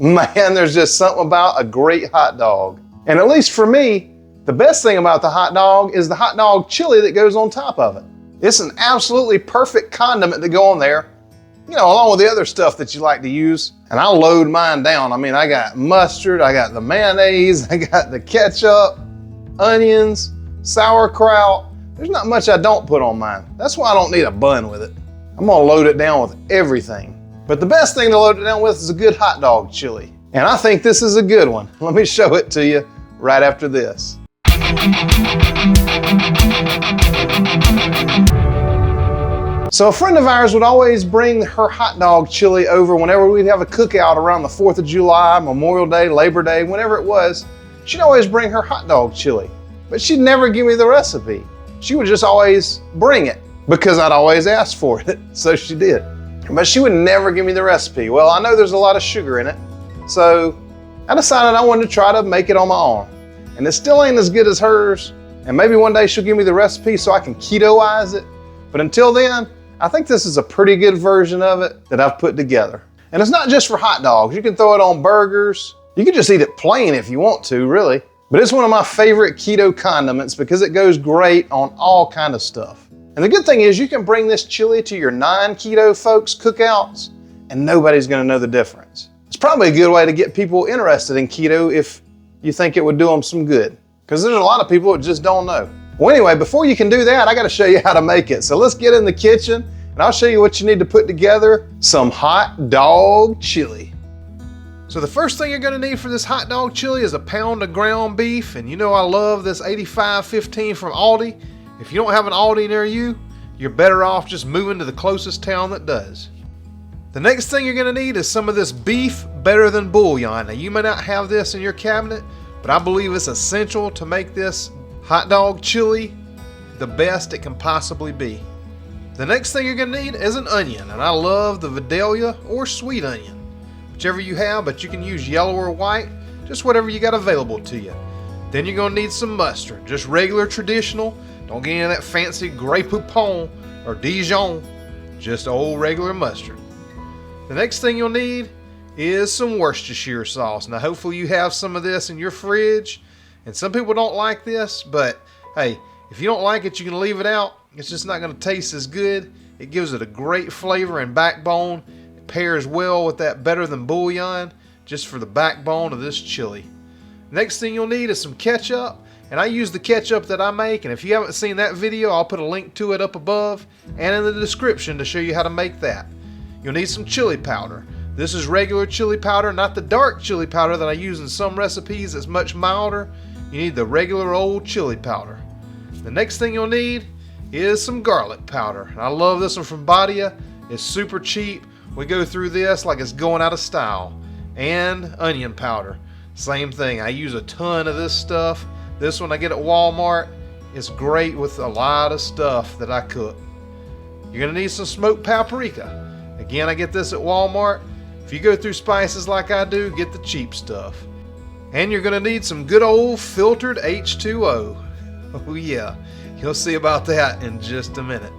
Man, there's just something about a great hot dog. And at least for me, the best thing about the hot dog is the hot dog chili that goes on top of it. It's an absolutely perfect condiment to go on there, you know, along with the other stuff that you like to use. And I'll load mine down. I mean, I got mustard, I got the mayonnaise, I got the ketchup, onions, sauerkraut. There's not much I don't put on mine. That's why I don't need a bun with it. I'm gonna load it down with everything. But the best thing to load it down with is a good hot dog chili. And I think this is a good one. Let me show it to you right after this. So a friend of ours would always bring her hot dog chili over whenever we'd have a cookout around the 4th of July, Memorial Day, Labor Day, whenever it was. She'd always bring her hot dog chili, but she'd never give me the recipe. She would just always bring it because I'd always ask for it, so she did. But she would never give me the recipe. Well, I know there's a lot of sugar in it, so I decided I wanted to try to make it on my own. And it still ain't as good as hers, and maybe one day she'll give me the recipe so I can ketoize it. But until then, I think this is a pretty good version of it that I've put together. And it's not just for hot dogs. You can throw it on burgers. You can just eat it plain if you want to, really. But it's one of my favorite keto condiments because it goes great on all kind of stuff. And the good thing is you can bring this chili to your non-keto folks' cookouts and nobody's gonna know the difference. It's probably a good way to get people interested in keto if you think it would do them some good. Because there's a lot of people that just don't know. Well, anyway, before you can do that, I gotta show you how to make it. So let's get in the kitchen and I'll show you what you need to put together some hot dog chili. So the first thing you're gonna need for this hot dog chili is a pound of ground beef. And you know I love this 85-15 from Aldi. If you don't have an Aldi near you, you're better off just moving to the closest town that does. The next thing you're gonna need is some of this beef better than bouillon. Now you may not have this in your cabinet, but I believe it's essential to make this hot dog chili the best it can possibly be. The next thing you're gonna need is an onion, and I love the Vidalia or sweet onion. Whichever you have, but you can use yellow or white, just whatever you got available to you. Then you're gonna need some mustard, just regular traditional. Don't get any of that fancy Grey Poupon or Dijon, just old regular mustard. The next thing you'll need is some Worcestershire sauce. Now hopefully you have some of this in your fridge. And some people don't like this, but hey, if you don't like it, you can leave it out. It's just not gonna taste as good. It gives it a great flavor and backbone. It pairs well with that better than bouillon, just for the backbone of this chili. Next thing you'll need is some ketchup. And I use the ketchup that I make, and if you haven't seen that video, I'll put a link to it up above and in the description to show you how to make that. You'll need some chili powder. This is regular chili powder, not the dark chili powder that I use in some recipes that's much milder. You need the regular old chili powder. The next thing you'll need is some garlic powder. And I love this one from Vidalia. It's super cheap. We go through this like it's going out of style. And onion powder. Same thing. I use a ton of this stuff. This one I get at Walmart. It's great with a lot of stuff that I cook. You're gonna need some smoked paprika. Again, I get this at Walmart. If you go through spices like I do, get the cheap stuff. And you're gonna need some good old filtered H2O. Oh yeah, you'll see about that in just a minute.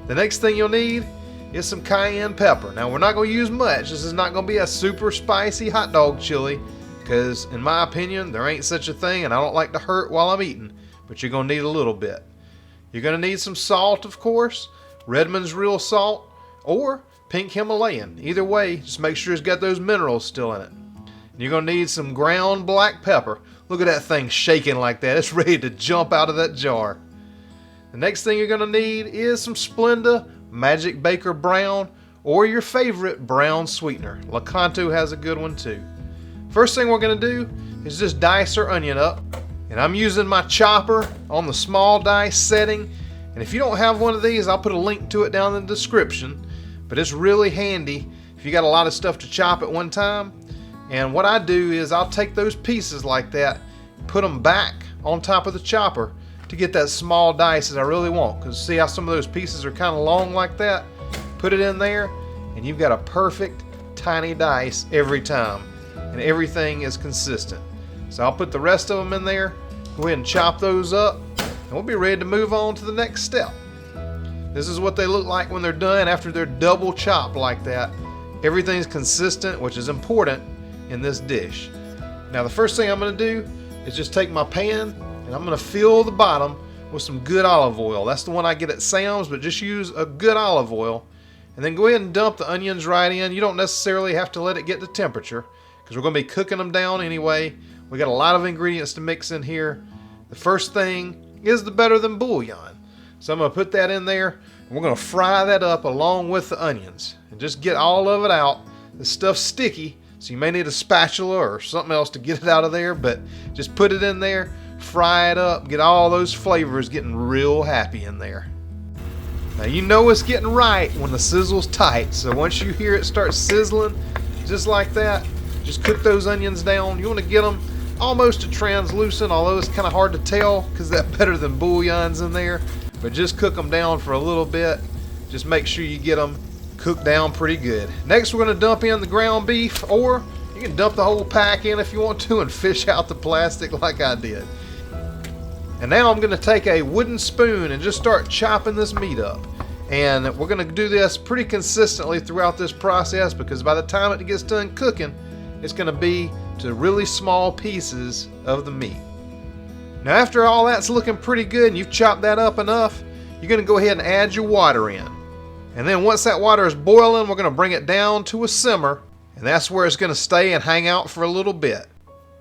The next thing you'll need is some cayenne pepper. Now we're not gonna use much. This is not gonna be a super spicy hot dog chili, because in my opinion, there ain't such a thing, and I don't like to hurt while I'm eating, but you're gonna need a little bit. You're gonna need some salt, of course, Redmond's real salt, or pink Himalayan. Either way, just make sure it's got those minerals still in it. You're gonna need some ground black pepper. Look at that thing shaking like that. It's ready to jump out of that jar. The next thing you're gonna need is some Splenda Magic Baker Brown, or your favorite brown sweetener. Lakanto has a good one too. First thing we're gonna do is just dice our onion up. And I'm using my chopper on the small dice setting. And if you don't have one of these, I'll put a link to it down in the description. But it's really handy if you got a lot of stuff to chop at one time. And what I do is I'll take those pieces like that, put them back on top of the chopper to get that small dice that I really want. Because see how some of those pieces are kind of long like that? Put it in there and you've got a perfect tiny dice every time. And everything is consistent. So I'll put the rest of them in there, go ahead and chop those up, and we'll be ready to move on to the next step. This is what they look like when they're done after they're double chopped like that. Everything's consistent, which is important. in this dish. Now the first thing I'm going to do is just take my pan and I'm going to fill the bottom with some good olive oil. That's the one I get at Sam's, but just use a good olive oil. And then go ahead and dump the onions right in. You don't necessarily have to let it get to temperature because we're going to be cooking them down anyway. We got a lot of ingredients to mix in here. The first thing is the better than bouillon. So I'm going to put that in there and we're going to fry that up along with the onions and just get all of it out. This stuff's sticky, so you may need a spatula or something else to get it out of there, but just put it in there, fry it up, get all those flavors getting real happy in there. Now you know it's getting right when the sizzle's tight, so once you hear it start sizzling just like that, just cook those onions down. You want to get them almost to translucent, although it's kind of hard to tell because that better than bouillon's in there, but just cook them down for a little bit. Just make sure you get them cooked down pretty good. Next we're going to dump in the ground beef, or you can dump the whole pack in if you want to and fish out the plastic like I did. And now I'm going to take a wooden spoon and just start chopping this meat up. And we're going to do this pretty consistently throughout this process because by the time it gets done cooking, it's going to be to really small pieces of the meat. Now after all that's looking pretty good and you've chopped that up enough, you're going to go ahead and add your water in. And then once that water is boiling, we're going to bring it down to a simmer, and that's where it's going to stay and hang out for a little bit.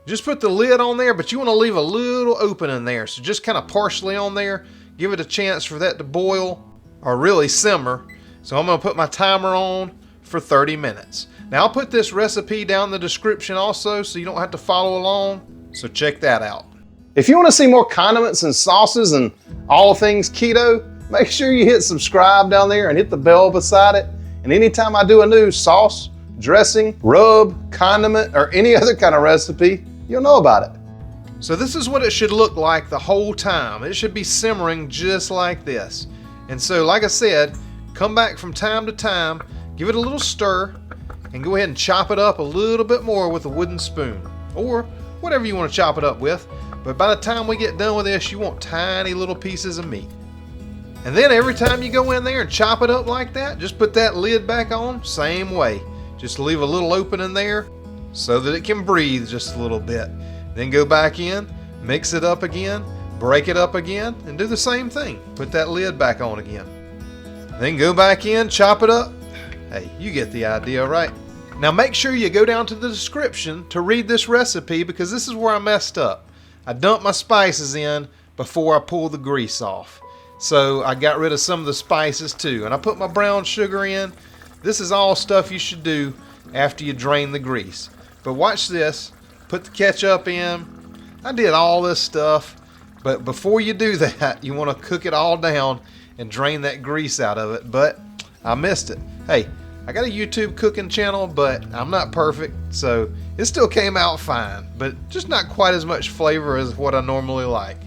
Just put the lid on there, but you want to leave a little open in there. So just kind of partially on there, give it a chance for that to boil or really simmer. So I'm going to put my timer on for 30 minutes. Now I'll put this recipe down in the description also so you don't have to follow along. So check that out. If you want to see more condiments and sauces and all things keto, make sure you hit subscribe down there and hit the bell beside it. And anytime I do a new sauce, dressing, rub, condiment, or any other kind of recipe, you'll know about it. So this is what it should look like the whole time. It should be simmering just like this. And so like I said, come back from time to time, give it a little stir, and go ahead and chop it up a little bit more with a wooden spoon, or whatever you want to chop it up with. But by the time we get done with this, you want tiny little pieces of meat. And then every time you go in there and chop it up like that, just put that lid back on, same way. Just leave a little open in there so that it can breathe just a little bit. Then go back in, mix it up again, break it up again, and do the same thing. Put that lid back on again. Then go back in, chop it up. Hey, you get the idea, right? Now make sure you go down to the description to read this recipe because this is where I messed up. I dumped my spices in before I pulled the grease off. So I got rid of some of the spices too. And I put my brown sugar in. This is all stuff you should do after you drain the grease. But watch this. Put the ketchup in. I did all this stuff. But before you do that, you want to cook it all down and drain that grease out of it. But I missed it. Hey, I got a YouTube cooking channel, but I'm not perfect. So it still came out fine. But just not quite as much flavor as what I normally like.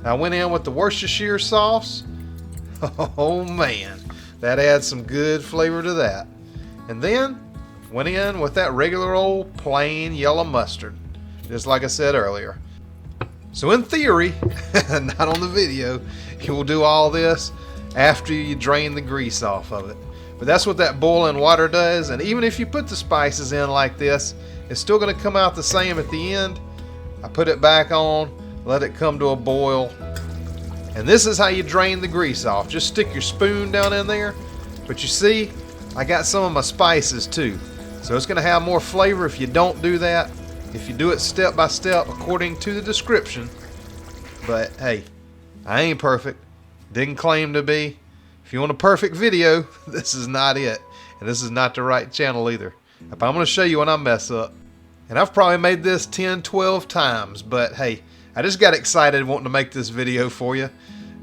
I went in with the Worcestershire sauce. Oh man, that adds some good flavor to that. And then went in with that regular old plain yellow mustard, just like I said earlier. So in theory, not on the video, you will do all this after you drain the grease off of it. But that's what that boiling water does. And even if you put the spices in like this, it's still going to come out the same at the end. I put it back on. Let it come to a boil. And this is how you drain the grease off. Just stick your spoon down in there. But you see, I got some of my spices too. So it's going to have more flavor if you don't do that. If you do it step by step according to the description. But hey, I ain't perfect. Didn't claim to be. If you want a perfect video, this is not it. And this is not the right channel either. But I'm going to show you when I mess up. And I've probably made this 10, 12 times. But hey, I just got excited wanting to make this video for you.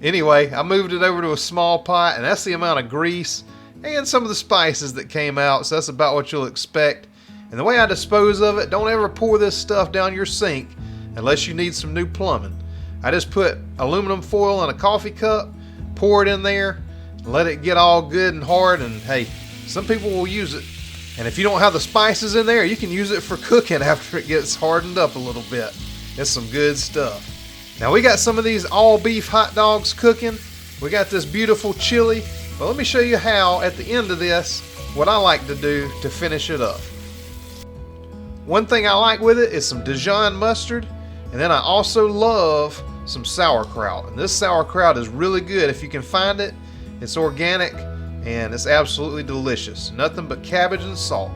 Anyway, I moved it over to a small pot, and that's the amount of grease and some of the spices that came out, so that's about what you'll expect. And the way I dispose of it, don't ever pour this stuff down your sink unless you need some new plumbing. I just put aluminum foil in a coffee cup, pour it in there, let it get all good and hard, and hey, some people will use it. And if you don't have the spices in there, you can use it for cooking after it gets hardened up a little bit. It's some good stuff. Now we got some of these all beef hot dogs cooking. We got this beautiful chili. But let me show you how at the end of this, what I like to do to finish it up. One thing I like with it is some Dijon mustard, and then I also love some sauerkraut. And this sauerkraut is really good if you can find it. It's organic and it's absolutely delicious. Nothing but cabbage and salt.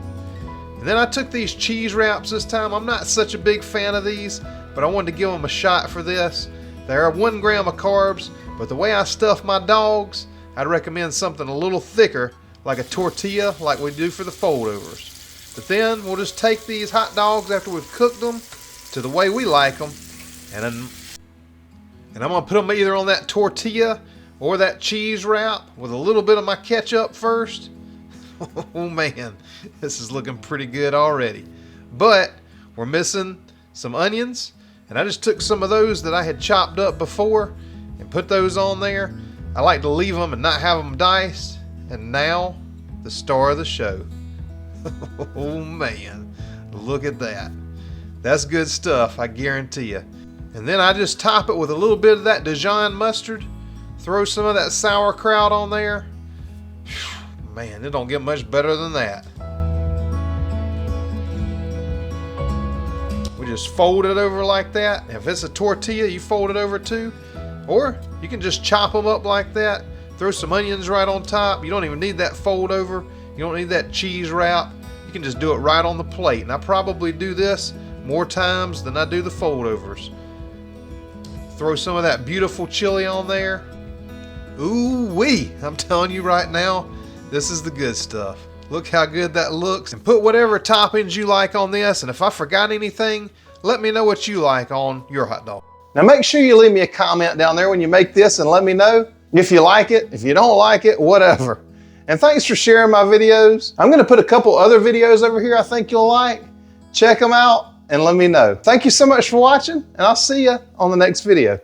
And then I took these cheese wraps this time. I'm not such a big fan of these, but I wanted to give them a shot for this. They are 1 gram of carbs, but the way I stuff my dogs, I'd recommend something a little thicker, like a tortilla, like we do for the foldovers. But then we'll just take these hot dogs after we've cooked them to the way we like them, and I'm gonna put them either on that tortilla or that cheese wrap with a little bit of my ketchup first. Oh man, this is looking pretty good already. But we're missing some onions, and I just took some of those that I had chopped up before and put those on there. I like to leave them and not have them diced. And now, the star of the show. Oh man, look at that. That's good stuff, I guarantee you. And then I just top it with a little bit of that Dijon mustard. Throw some of that sauerkraut on there. Man, it don't get much better than that. We just fold it over like that. If it's a tortilla, you fold it over too. Or you can just chop them up like that. Throw some onions right on top. You don't even need that fold over. You don't need that cheese wrap. You can just do it right on the plate. And I probably do this more times than I do the foldovers. Throw some of that beautiful chili on there. Ooh wee! I'm telling you right now, this is the good stuff. Look how good that looks. And put whatever toppings you like on this. And if I forgot anything, let me know what you like on your hot dog. Now make sure you leave me a comment down there when you make this and let me know if you like it, if you don't like it, whatever. And thanks for sharing my videos. I'm gonna put a couple other videos over here I think you'll like. Check them out and let me know. Thank you so much for watching, and I'll see you on the next video.